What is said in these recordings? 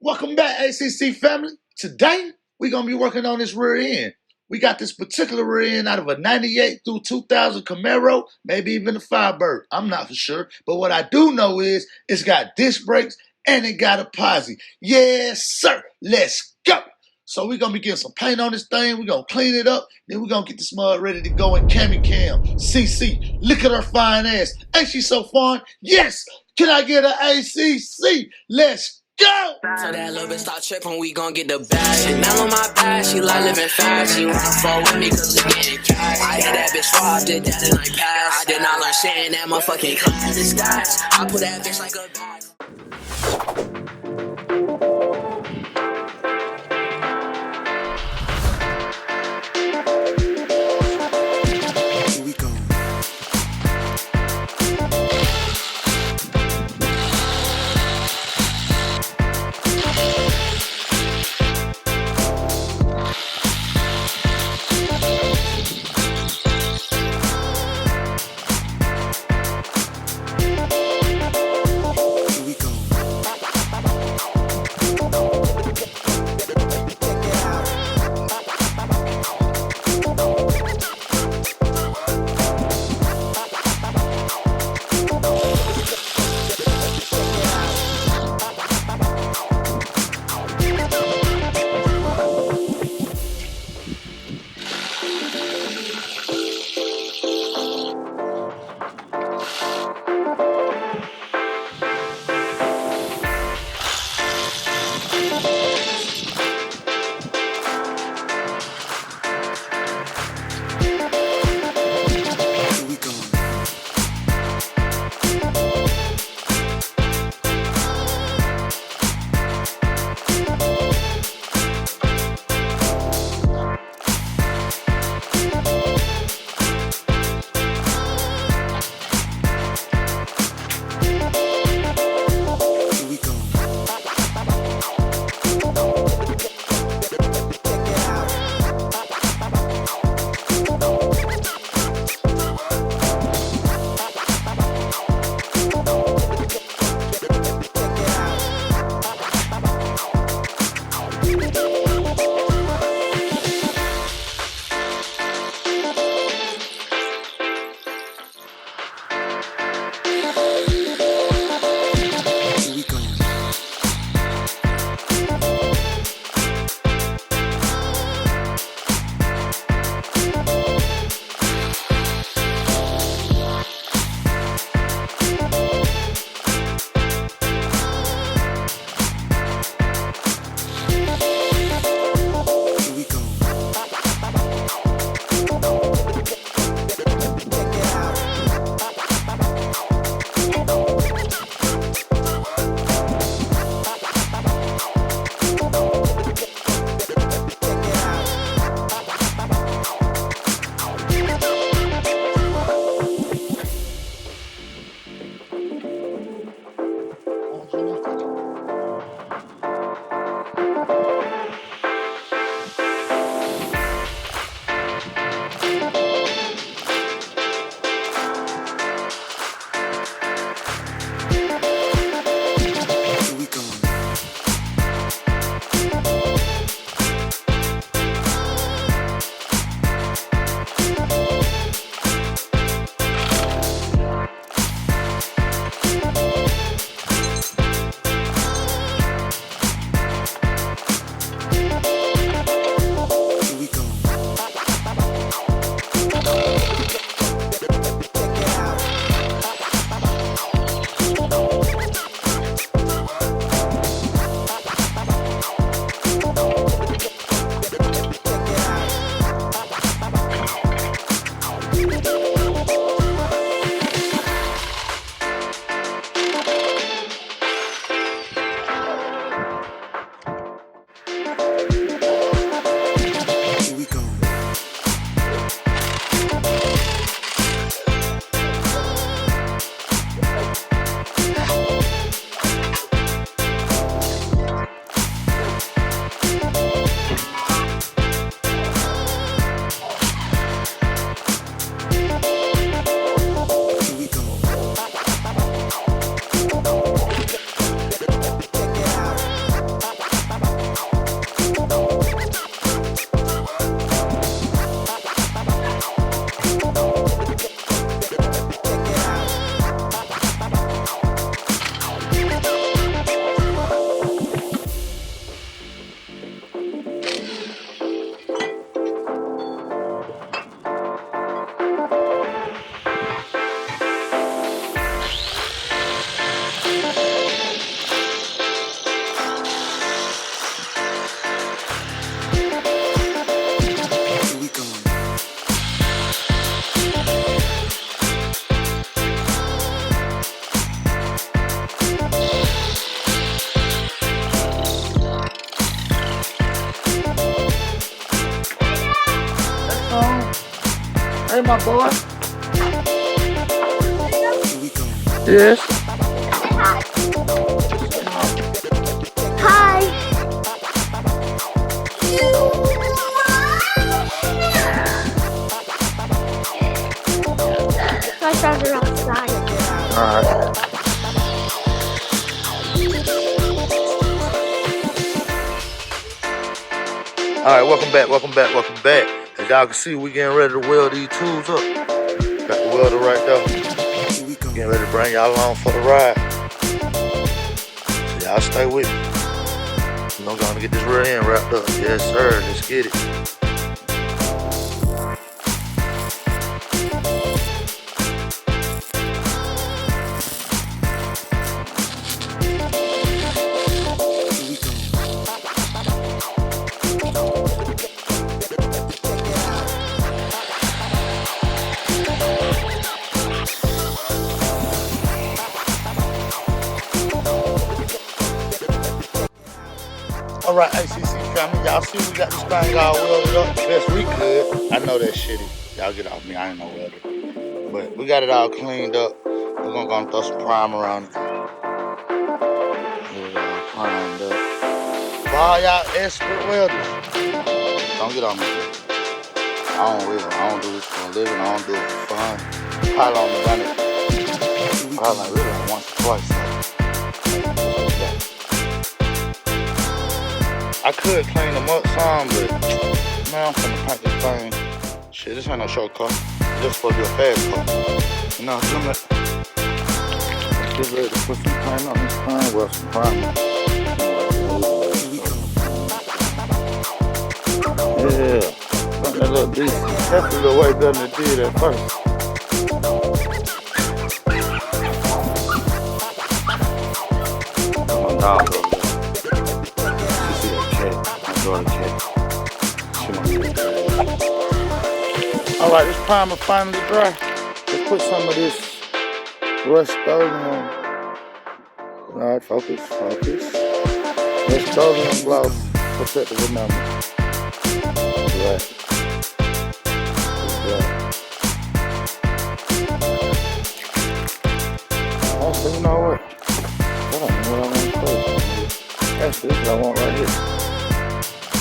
Welcome back, A.C.C family. Today, we're going to be working on this rear end. We got this particular rear end out of a 98 through 2000 Camaro, maybe even a Firebird. I'm not for sure. But what I do know is it's got disc brakes and it got a posi. Yes, sir. Let's go. So we're going to be getting some paint on this thing. We're going to clean it up. Then we're going to get this mud ready to go in Cam. CC, look at her fine ass. Ain't she so fun? Yes. Can I get an A.C.C? Let's go. So that little bitch start tripping, we gon' get the bag. Chanel on my back, she like living fast. She wanna fall with me cause we getting cash. I hit that bitch raw, did that in like pass. I did not learn shit in that motherfucking class. It's stats. I put that bitch like a bag. Hey, my boy. Yes. Hi. I started outside. Alright. Alright, welcome back. As y'all can see, we getting ready to weld these tools up. Got the welder right there. Getting ready to bring y'all along for the ride. So y'all stay with me. We're gonna get this rear end wrapped up. Yes, sir. Let's get it. All right, A.C.C. family, y'all see we got this thing all welded up the best we could. I know that's shitty. Y'all get off me, I ain't no welder. But we got it all cleaned up. We're gonna throw some primer on it. Get it all primed up. For all y'all expert welders, don't get on me. I don't do this for a living. I don't do it for fun. Probably only done it. Probably really like once or twice. I could clean them up some, but man, I'm finna paint this thing. Shit, this ain't no short car. This supposed to be a fast car. You know, let's get ready to put some paint on this thing. Well, some primer. Yeah, something that look decent. That's a little way better than it did at first. My dog over there. She see a cat. My daughter cat. She wants to be cat. Alright, this primer finally dry. Let's put some of this Rust-Oleum. Alright, focus. Rust-Oleum gloss. Protective enamel. Right. Also, you know what? I don't know what I want to say. Actually, this is what I want right here.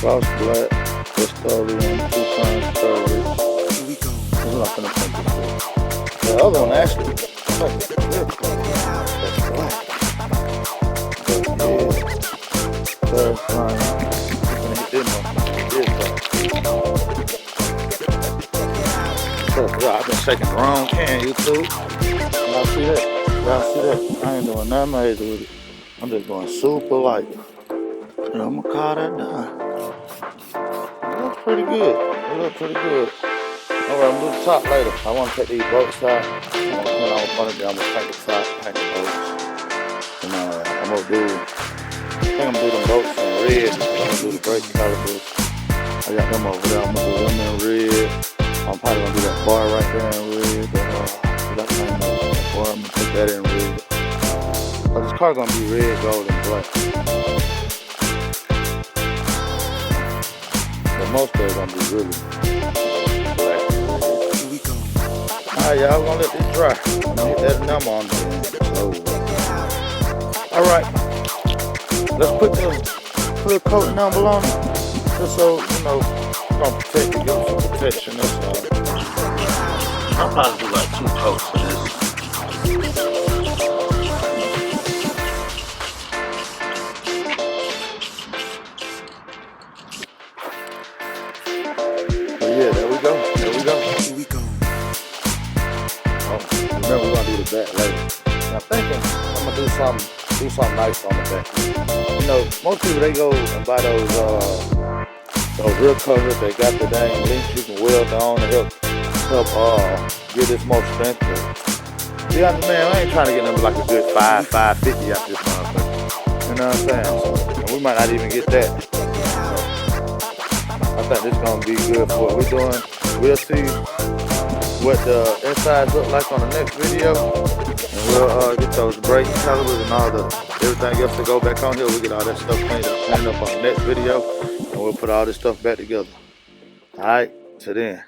Gloss black, Rust-Oleum, 2 times coverage. This is not gonna paint this with. The other one actually, it's like a ClearCoat. That's black. But yeah, clarifying. We're gonna hit this one. I've been shaking the wrong can, YouTube. Y'all see that? I ain't doing nothing major with it. I'm just going super light. And I'm gonna call that done. It looks pretty good. Alright, I'm gonna do the top later. I wanna take these bolts out. I'm gonna put on front of them. I'm gonna paint the top, paint the bolts. And I'm gonna do them bolts in red. I'm gonna do the brake calipers. I got them over there. I'm gonna do them in red. I'm probably gonna do that bar right there in red. That bar, I'm gonna put that in red. But this car gonna be red, gold, and black. But most of it's gonna be really black. Alright, y'all, we're gonna let this dry. I'm gonna hit that number on there. So, alright, let's put the ClearCoat number on it. Just so, you know, it's gonna protect it, give it some protection. That's all. I'll probably do like 2 coats for this. But yeah, there we go. Oh, remember, we're gonna do the back later. And I'm thinking I'm gonna do something nice on the back. You know, most people, they go and buy those rear covers. They got the dang links you can weld on to help give this more strength. See, man, I ain't trying to get nothing like a good 550 out this motherfucker. You know what I'm saying? So, and we might not even get that. So, I think this is gonna be good for what we're doing. We'll see what the insides look like on the next video, and we'll get those brake calipers and all everything else to go back on here. We'll get all that stuff cleaned up on the next video, and we'll put all this stuff back together. All right, till then.